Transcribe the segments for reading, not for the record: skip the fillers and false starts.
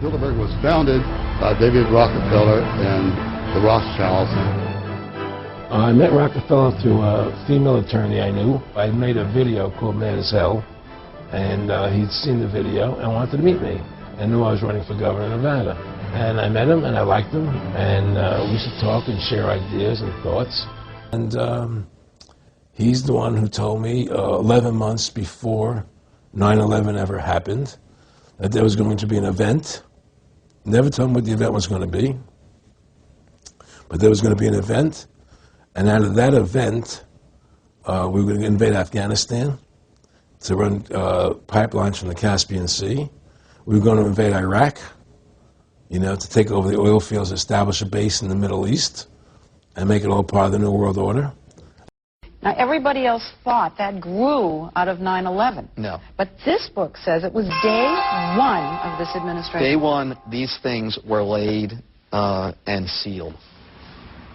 Bilderberg was founded by David Rockefeller and the Rothschilds. I met Rockefeller through a female attorney I knew. I made a video called Mad as Hell, and he'd seen the video and wanted to meet me and knew I was running for governor of Nevada. And I met him and I liked him, and we used to talk and share ideas and thoughts. And he's the one who told me 11 months before 9/11 ever happened that there was going to be an event. Never told him what the event was going to be, but there was going to be an event, and out of that event, we were going to invade Afghanistan to run pipelines from the Caspian Sea. We were going to invade Iraq, to take over the oil fields, establish a base in the Middle East, and make it all part of the New World Order. Now, everybody else thought that grew out of 9/11. No. But this book says it was day one of this administration. Day one, these things were laid and sealed.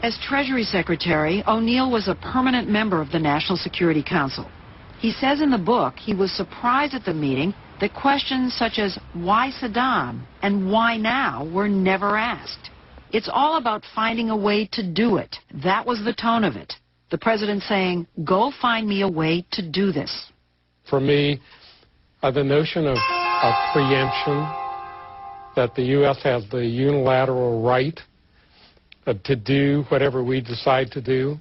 As Treasury Secretary, O'Neill was a permanent member of the National Security Council. He says in the book he was surprised at the meeting that questions such as why Saddam and why now were never asked. It's all about finding a way to do it. That was the tone of it. The president saying, go find me a way to do this. For me, the notion of preemption, that the U.S. has the unilateral right to do whatever we decide to do,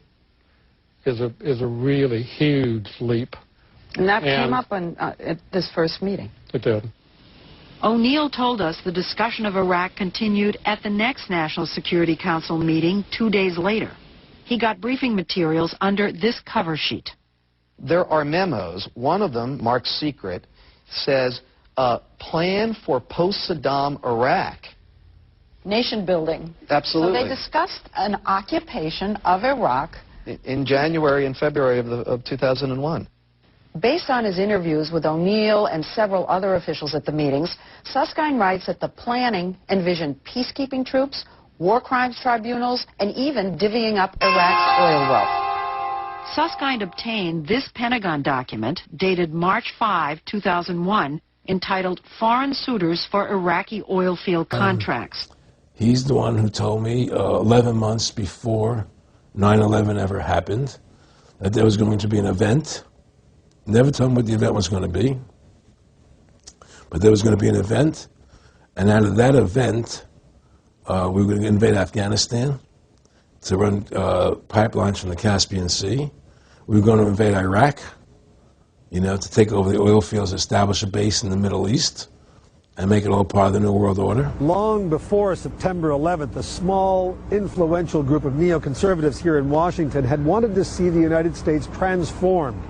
is a really huge leap. And that came up at this first meeting. It did. O'Neill told us the discussion of Iraq continued at the next National Security Council meeting 2 days later. He got briefing materials under this cover sheet. There are memos. One of them, marked secret, says, plan for post-Saddam Iraq. Nation building. Absolutely. So they discussed an occupation of Iraq. In January and February of 2001. Based on his interviews with O'Neill and several other officials at the meetings, Susskind writes that the planning envisioned peacekeeping troops, war crimes tribunals, and even divvying up Iraq's oil wealth. Susskind obtained this Pentagon document dated March 5, 2001, entitled Foreign Suitors for Iraqi Oil Field Contracts. He's the one who told me 11 months before 9/11 ever happened that there was going to be an event. Never told him what the event was going to be, but there was going to be an event, and out of that event, we were going to invade Afghanistan to run pipelines from the Caspian Sea. We were going to invade Iraq, to take over the oil fields, establish a base in the Middle East, and make it all part of the New World Order. Long before September 11th, a small, influential group of neoconservatives here in Washington had wanted to see the United States transformed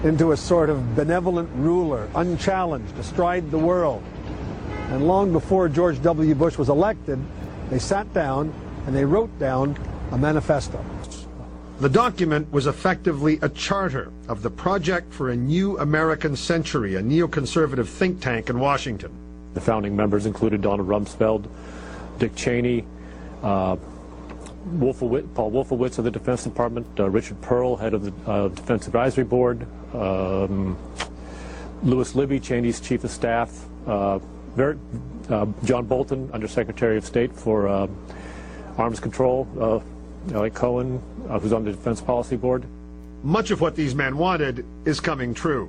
into a sort of benevolent ruler, unchallenged, astride the world. And long before George W. Bush was elected, they sat down and they wrote down a manifesto. The document was effectively a charter of the Project for a New American Century, a neoconservative think tank in Washington. The founding members included Donald Rumsfeld, Dick Cheney, Paul Wolfowitz of the Defense Department, Richard Pearl, head of the Defense Advisory Board, Louis Libby, Cheney's chief of staff, John Bolton, Undersecretary of State for Arms Control, Elliot Cohen, who's on the Defense Policy Board. Much of what these men wanted is coming true.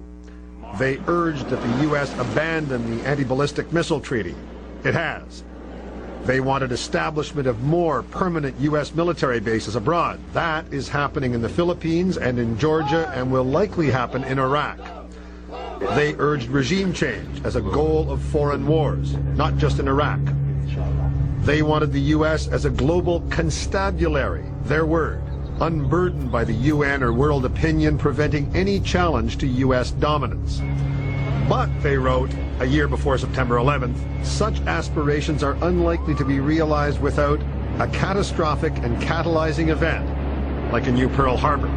They urged that the U.S. abandon the anti-ballistic missile treaty. It has. They wanted establishment of more permanent U.S. military bases abroad. That is happening in the Philippines and in Georgia and will likely happen in Iraq. They urged regime change as a goal of foreign wars, not just in Iraq. They wanted the U.S. as a global constabulary, their word, unburdened by the UN or world opinion, preventing any challenge to U.S. dominance. But, they wrote, a year before September 11th, such aspirations are unlikely to be realized without a catastrophic and catalyzing event, like a new Pearl Harbor.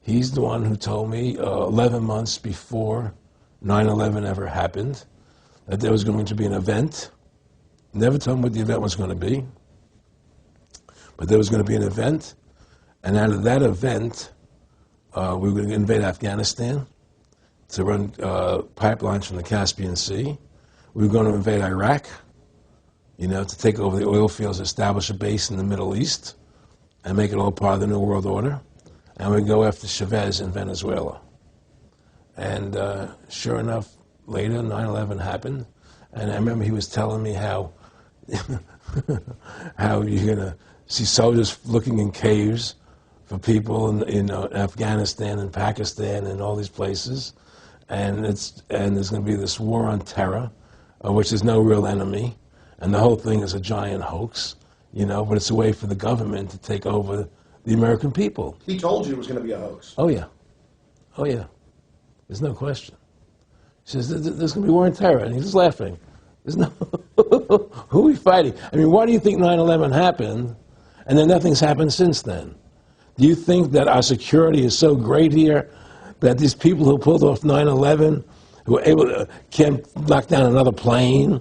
He's the one who told me 11 months before 9/11 ever happened that there was going to be an event. Never told him what the event was going to be, but there was going to be an event, and out of that event, We were going to invade Afghanistan to run pipelines from the Caspian Sea. We were going to invade Iraq, to take over the oil fields, establish a base in the Middle East, and make it all part of the New World Order. And we'd go after Chavez in Venezuela. And sure enough, later, 9/11 happened. And I remember he was telling me how how you're going to see soldiers looking in caves for people in Afghanistan and Pakistan and all these places. And there's going to be this war on terror, of which there's no real enemy. And the whole thing is a giant hoax, but it's a way for the government to take over the American people. He told you it was going to be a hoax. Oh, yeah. Oh, yeah. There's no question. He says, there's going to be war on terror. And he's just laughing. There's no... Who are we fighting? I mean, why do you think 9/11 happened and then nothing's happened since then? Do you think that our security is so great here that these people who pulled off 9/11, who were able to, can't knock down another plane?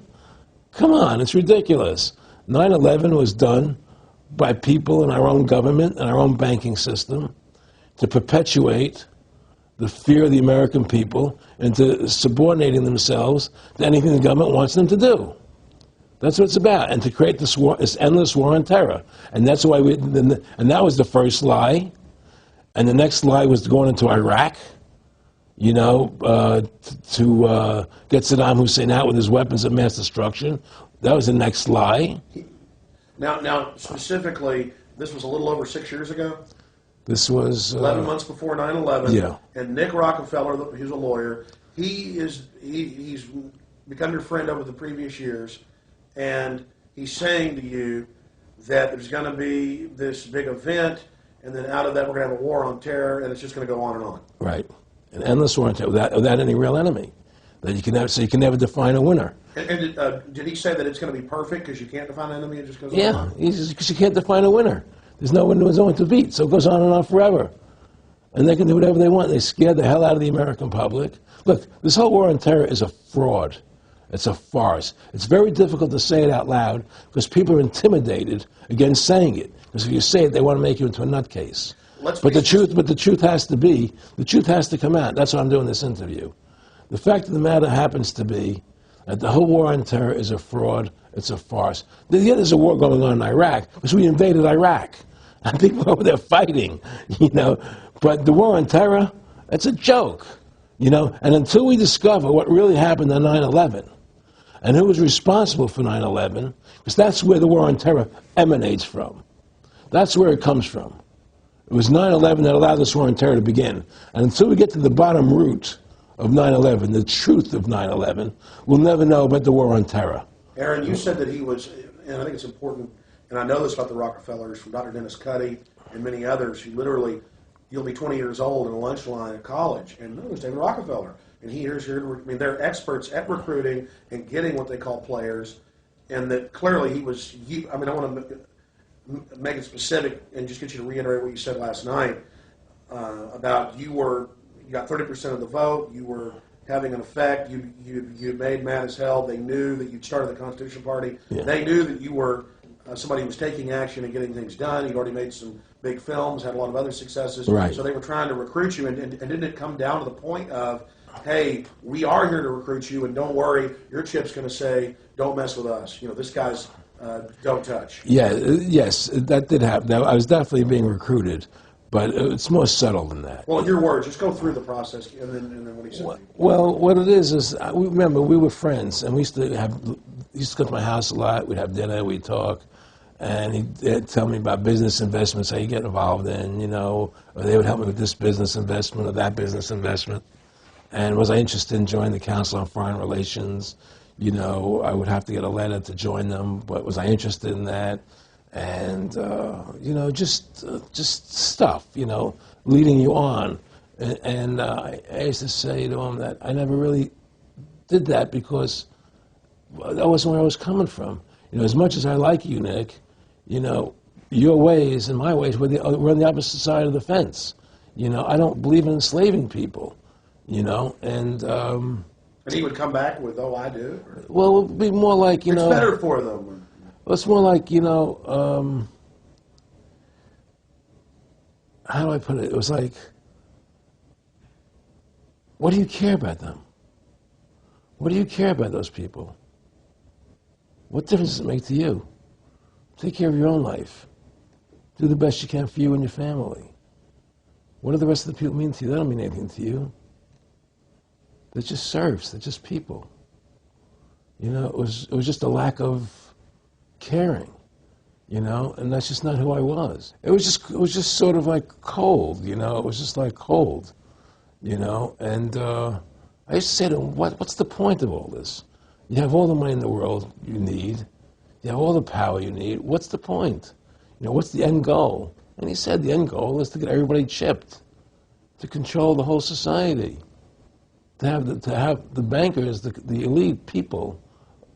Come on, it's ridiculous. 9/11 was done by people in our own government and our own banking system to perpetuate the fear of the American people into subordinating themselves to anything the government wants them to do. That's what it's about, and to create this war, this endless war on terror. And that's why and that was the first lie. And the next lie was going into Iraq, to get Saddam Hussein out with his weapons of mass destruction. That was the next lie. Now, specifically, this was a little over 6 years ago? This was... 11 months before 9/11. Yeah. And Nick Rockefeller, who's a lawyer, he's become your friend over the previous years, and he's saying to you that there's going to be this big event, and then out of that we're going to have a war on terror, and it's just going to go on and on. Right. An endless war on terror without any real enemy. That you can never define a winner. And did he say that it's going to be perfect because you can't define an enemy? It just goes on? Yeah, because you can't define a winner. There's no one to beat, so it goes on and on forever. And they can do whatever they want. They scare the hell out of the American public. Look, this whole war on terror is a fraud. It's a farce. It's very difficult to say it out loud because people are intimidated against saying it. Because if you say it, they want to make you into a nutcase. But the truth has to come out. That's why I'm doing this interview. The fact of the matter happens to be that the whole war on terror is a fraud. It's a farce. Yeah, there's a war going on in Iraq because we invaded Iraq. And people over there fighting, But the war on terror, it's a joke, And until we discover what really happened on 9/11 and who was responsible for 9/11, because that's where the war on terror emanates from. That's where it comes from. It was 9/11 that allowed this war on terror to begin. And until we get to the bottom root of 9/11, the truth of 9/11, we'll never know about the war on terror. Aaron, you said that he was, and I think it's important, and I know this about the Rockefellers from Dr. Dennis Cuddy and many others, who literally, you'll be 20 years old in a lunch line at college, and no, it was David Rockefeller. And they're experts at recruiting and getting what they call players, and that clearly he was, I want to make it specific and just get you to reiterate what you said last night about you got 30% of the vote, you were having an effect, you made mad as hell, they knew that you'd started the Constitution Party, They knew that you were somebody who was taking action and getting things done, you'd already made some big films, had a lot of other successes, right. So they were trying to recruit you, and didn't it come down to the point of, hey, we are here to recruit you, and don't worry, your chip's going to say, don't mess with us, this guy's don't touch. Yeah, yes, that did happen. I was definitely being recruited, but it's more subtle than that. Well, in your words, just go through the process, and then what he said. Well, what it is remember, we were friends, and he used to go to my house a lot. We'd have dinner, we'd talk, and he'd tell me about business investments, how you get involved in, or they would help me with this business investment or that business investment. And was I interested in joining the Council on Foreign Relations? I would have to get a letter to join them, but was I interested in that? And, just stuff, leading you on. And I used to say to him that I never really did that because that wasn't where I was coming from. As much as I like you, Nick, your ways and my ways, we're on the opposite side of the fence. I don't believe in enslaving people, and he would come back with, oh, I do? Or? Well, it would be more like, It's better for them. Well, it's more like, how do I put it? It was like, What do you care about them? What do you care about those people? What difference does it make to you? Take care of your own life. Do the best you can for you and your family. What do the rest of the people mean to you? They don't mean anything to you. They're just serfs. They're just people. You know, it was just a lack of caring, you know, and that's just not who I was. It was just sort of like cold, you know. It was just like cold, you know. And I used to say to him, what's the point of all this? You have all the money in the world you need. You have all the power you need. What's the point? You know, what's the end goal? And he said the end goal is to get everybody chipped, to control the whole society, to have the bankers, the elite people,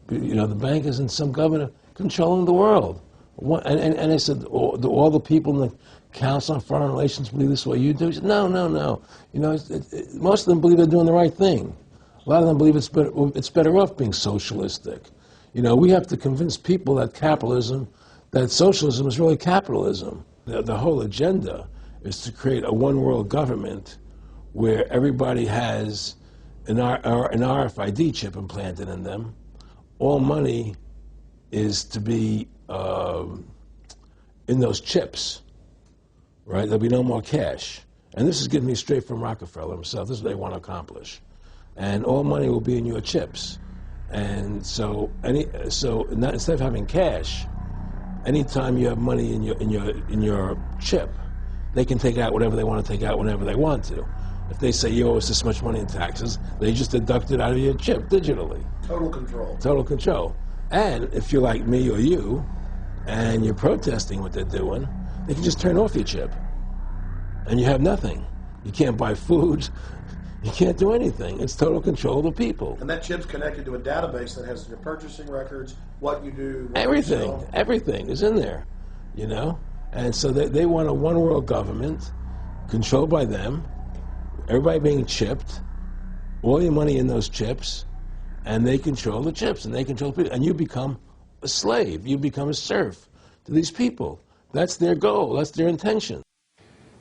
you know, the bankers and some governor controlling the world. And I said, all the people in the Council on Foreign Relations believe this way you do? He said, no. You know, most of them believe they're doing the right thing. A lot of them believe it's better off being socialistic. You know, we have to convince people that that socialism is really capitalism. The whole agenda is to create a one-world government where everybody has an RFID chip implanted in them. All money is to be in those chips, right? There'll be no more cash. And this is getting me straight from Rockefeller himself. This is what they want to accomplish. And all money will be in your chips. And so instead of having cash, anytime you have money in your chip, they can take out whatever they want to take out whenever they want to. If they say you owe us this much money in taxes, they just deduct it out of your chip digitally. Total control. Total control. And if you're like me or you, and you're protesting what they're doing, they can just turn off your chip. And you have nothing. You can't buy food. You can't do anything. It's total control of the people. And that chip's connected to a database that has your purchasing records, what you do, what everything. You sell. Everything is in there, you know? And so they want a one-world government controlled by them, everybody being chipped, all your money in those chips, and they control the chips, and they control people. And you become a slave. You become a serf to these people. That's their goal. That's their intention.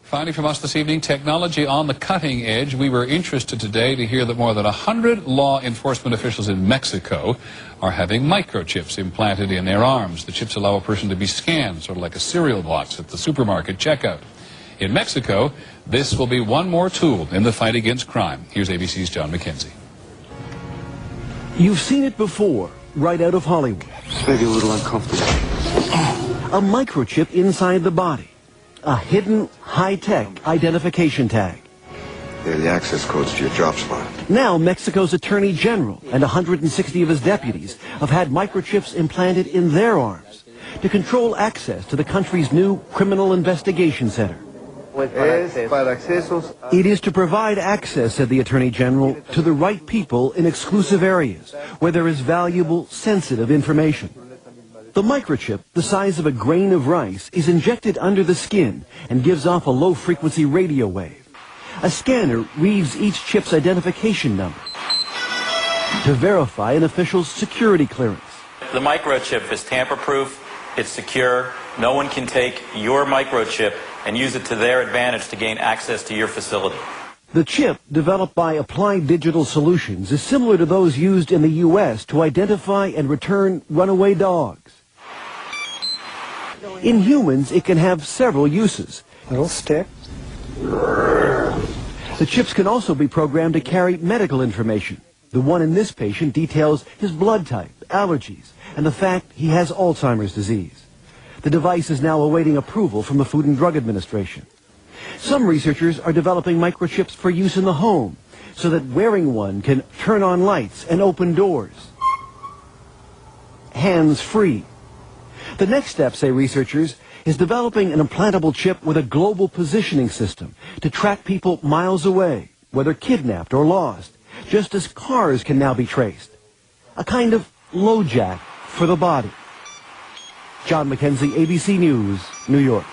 Finally from us this evening, technology on the cutting edge. We were interested today to hear that more than 100 law enforcement officials in Mexico are having microchips implanted in their arms. The chips allow a person to be scanned, sort of like a cereal box at the supermarket checkout. In Mexico, this will be one more tool in the fight against crime. Here's ABC's John McKenzie. You've seen it before, right out of Hollywood. It's maybe a little uncomfortable. A microchip inside the body. A hidden, high-tech identification tag. They're the access codes to your drop spot. Now, Mexico's Attorney General and 160 of his deputies have had microchips implanted in their arms to control access to the country's new Criminal Investigation Center. It is to provide access, said the Attorney General, to the right people in exclusive areas where there is valuable, sensitive information. The microchip, the size of a grain of rice, is injected under the skin and gives off a low-frequency radio wave. A scanner reads each chip's identification number to verify an official's security clearance. The microchip is tamper-proof, it's secure, no one can take your microchip and use it to their advantage to gain access to your facility. The chip, developed by Applied Digital Solutions, is similar to those used in the U.S. to identify and return runaway dogs. In humans, it can have several uses. Little stick. The chips can also be programmed to carry medical information. The one in this patient details his blood type, allergies, and the fact he has Alzheimer's disease. The device is now awaiting approval from the Food and Drug Administration. Some researchers are developing microchips for use in the home, so that wearing one can turn on lights and open doors. Hands-free. The next step, say researchers, is developing an implantable chip with a global positioning system to track people miles away, whether kidnapped or lost, just as cars can now be traced. A kind of LoJack for the body. John McKenzie, ABC News, New York.